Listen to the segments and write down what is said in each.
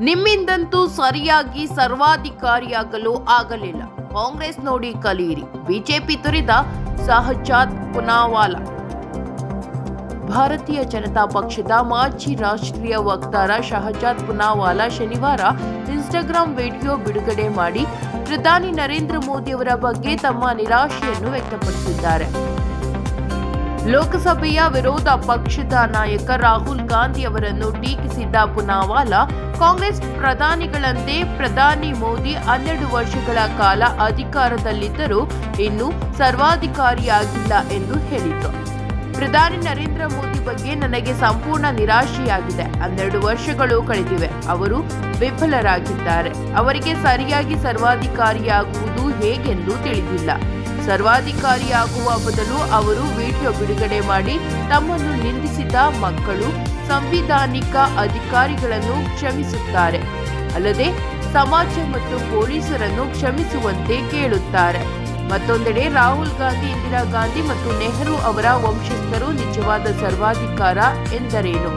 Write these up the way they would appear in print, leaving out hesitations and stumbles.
ನಿಮ್ಮಿಂದಂತೂ ಸರಿಯಾಗಿ ಸರ್ವಾಧಿಕಾರಿಯಾಗಲು ಆಗಲಿಲ್ಲ. ಕಾಂಗ್ರೆಸ್ ನೋಡಿ ಕಲಿಯಿರಿ. ಬಿಜೆಪಿ ತೊರೆದ ಶಹಜಾದ್ ಪೂನಾವಾಲಾ. ಭಾರತೀಯ ಜನತಾ ಪಕ್ಷದ ಮಾಜಿ ರಾಷ್ಟ್ರೀಯ ವಕ್ತಾರ ಶಹಜಾದ್ ಪೂನಾವಾಲಾ ಶನಿವಾರ ಇನ್ಸ್ಟಾಗ್ರಾಂ ವಿಡಿಯೋ ಬಿಡುಗಡೆ ಮಾಡಿ ಪ್ರಧಾನಿ ನರೇಂದ್ರ ಮೋದಿ ಅವರ ಬಗ್ಗೆ ತಮ್ಮ ನಿರಾಶೆಯನ್ನು ವ್ಯಕ್ತಪಡಿಸಿದ್ದಾರೆ. ಲೋಕಸಭೆಯ ವಿರೋಧ ಪಕ್ಷದ ನಾಯಕ ರಾಹುಲ್ ಗಾಂಧಿ ಅವರನ್ನು ಟೀಕಿಸಿದ್ದ ಪೂನಾವಾಲಾ, ಕಾಂಗ್ರೆಸ್ ಪ್ರಧಾನಿಗಳಂತೆ ಪ್ರಧಾನಿ ಮೋದಿ 12 ವರ್ಷಗಳ ಕಾಲ ಅಧಿಕಾರದಲ್ಲಿದ್ದರೂ ಇನ್ನೂ ಸರ್ವಾಧಿಕಾರಿಯಾಗಿಲ್ಲ ಎಂದು ಹೇಳಿದರು. ಪ್ರಧಾನಿ ನರೇಂದ್ರ ಮೋದಿ ಬಗ್ಗೆ ನನಗೆ ಸಂಪೂರ್ಣ ನಿರಾಶೆಯಾಗಿದೆ. 12 ವರ್ಷಗಳು ಕಳೆದಿವೆ. ಅವರು ವಿಫಲರಾಗಿದ್ದಾರೆ. ಅವರಿಗೆ ಸರಿಯಾಗಿ ಸರ್ವಾಧಿಕಾರಿಯಾಗುವುದು ಹೇಗೆಂದು ತಿಳಿದಿಲ್ಲ. ಸರ್ವಾಧಿಕಾರಿಯಾಗುವ ಬದಲು ಅವರು ವಿಡಿಯೋ ಬಿಡುಗಡೆ ಮಾಡಿ ತಮ್ಮನ್ನು ನಿಂದಿಸಿದ ಮಕ್ಕಳು ಸಂವಿಧಾನಿಕ ಅಧಿಕಾರಿಗಳನ್ನು ಕ್ಷಮಿಸುತ್ತಾರೆ, ಅಲ್ಲದೆ ಸಮಾಜ ಮತ್ತು ಪೊಲೀಸರನ್ನು ಕ್ಷಮಿಸುವಂತೆ ಕೇಳುತ್ತಾರೆ. ಮತ್ತೊಂದೆಡೆ ರಾಹುಲ್ ಗಾಂಧಿ, ಇಂದಿರಾ ಗಾಂಧಿ ಮತ್ತು ನೆಹರು ಅವರ ವಂಶಸ್ಥರು ನಿಜವಾದ ಸರ್ವಾಧಿಕಾರ ಎಂದರೇನು,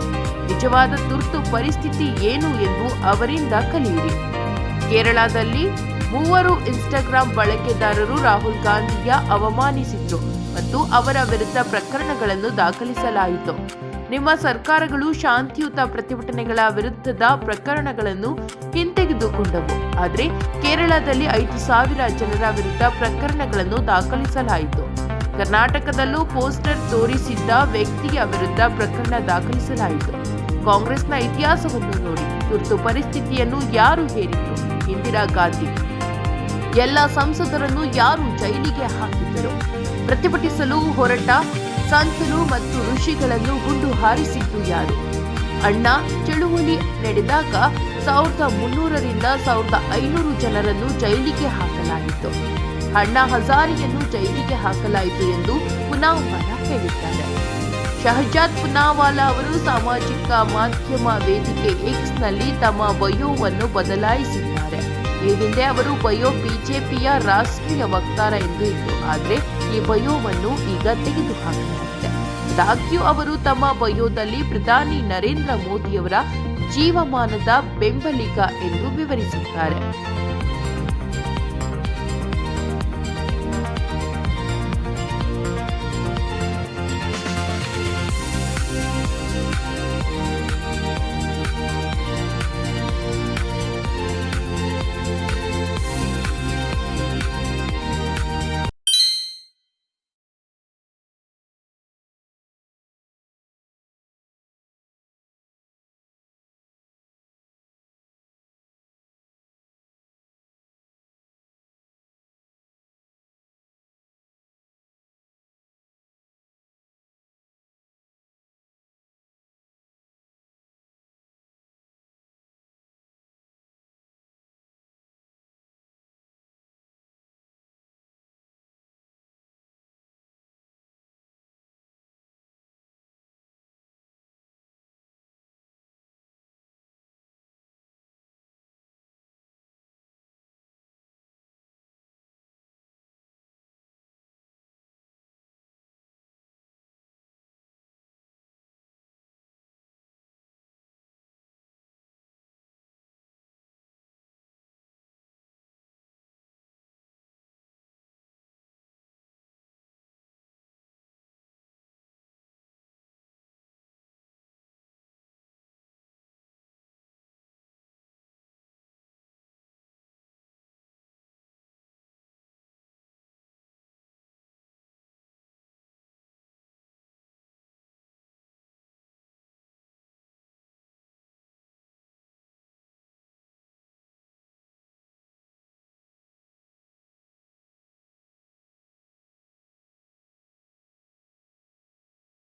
ನಿಜವಾದ ತುರ್ತು ಪರಿಸ್ಥಿತಿ ಏನು ಎಂದು ಅವರಿಂದ ಕಲಿಯಿರಿ. ಕೇರಳದಲ್ಲಿ 3 ಇನ್ಸ್ಟಾಗ್ರಾಂ ಬಳಕೆದಾರರು ರಾಹುಲ್ ಗಾಂಧಿಯ ಅವಮಾನಿಸಿದ್ರು ಮತ್ತು ಅವರ ವಿರುದ್ಧ ಪ್ರಕರಣಗಳನ್ನು ದಾಖಲಿಸಲಾಯಿತು. ನಿಮ್ಮ ಸರ್ಕಾರಗಳು ಶಾಂತಿಯುತ ಪ್ರತಿಭಟನೆಗಳ ವಿರುದ್ಧದ ಪ್ರಕರಣಗಳನ್ನು ಹಿಂತೆಗೆದುಕೊಂಡವು. ಆದರೆ ಕೇರಳದಲ್ಲಿ 5,000 ಜನರ ವಿರುದ್ಧ ಪ್ರಕರಣಗಳನ್ನು ದಾಖಲಿಸಲಾಯಿತು. ಕರ್ನಾಟಕದಲ್ಲೂ ಪೋಸ್ಟರ್ ತೋರಿಸಿದ್ದ ವ್ಯಕ್ತಿಯ ವಿರುದ್ಧ ಪ್ರಕರಣ ದಾಖಲಿಸಲಾಯಿತು. ಕಾಂಗ್ರೆಸ್ನ ಇತಿಹಾಸವನ್ನು ನೋಡಿ. ತುರ್ತು ಪರಿಸ್ಥಿತಿಯನ್ನು ಯಾರು ಹೇರಿದ್ರು? ಇಂದಿರಾ ಗಾಂಧಿ. ಎಲ್ಲ ಸಂಸದರನ್ನು ಯಾರು ಜೈಲಿಗೆ ಹಾಕಿದ್ದರು? ಪ್ರತಿಭಟಿಸಲು ಹೊರಟ ಸಂತರು ಮತ್ತು ಋಷಿಗಳನ್ನು ಗುಂಡು ಹಾರಿಸಿದ್ದು ಯಾರು? ಅಣ್ಣಾ ಚಳುವಳಿ ನಡೆದಾಗ 1300ರಿಂದ 1500 ಜನರನ್ನು ಜೈಲಿಗೆ ಹಾಕಲಾಯಿತು. ಅಣ್ಣಾ ಹಜಾರೆಯನ್ನು ಜೈಲಿಗೆ ಹಾಕಲಾಯಿತು ಎಂದು ಪೂನಾವಾಲಾ ಹೇಳಿದ್ದಾರೆ. ಶಹಜಾದ್ ಪೂನಾವಾಲಾ ಅವರು ಸಾಮಾಜಿಕ ಮಾಧ್ಯಮ ವೇದಿಕೆ ಎಕ್ಸ್ನಲ್ಲಿ ತಮ್ಮ ಬಯೋವನ್ನು ಬದಲಾಯಿಸಿದ್ದಾರೆ. ಈ ಹಿಂದೆ ಅವರು ಬಯೋ ಬಿಜೆಪಿಯ ರಾಷ್ಟ್ರೀಯ ವಕ್ತಾರ ಎಂದು ಇತ್ತು. ಆದರೆ ಈ ಬಯೋವನ್ನು ಈಗ ತೆಗೆದುಹಾಕಲಾಗಿದೆ. ಆದಾಗ್ಯೂ ಅವರು ತಮ್ಮ ಬಯೋದಲ್ಲಿ ಪ್ರಧಾನಿ ನರೇಂದ್ರ ಮೋದಿಯವರ ಜೀವಮಾನದ ಬೆಂಬಲಿಗ ಎಂದು ವಿವರಿಸುತ್ತಾರೆ.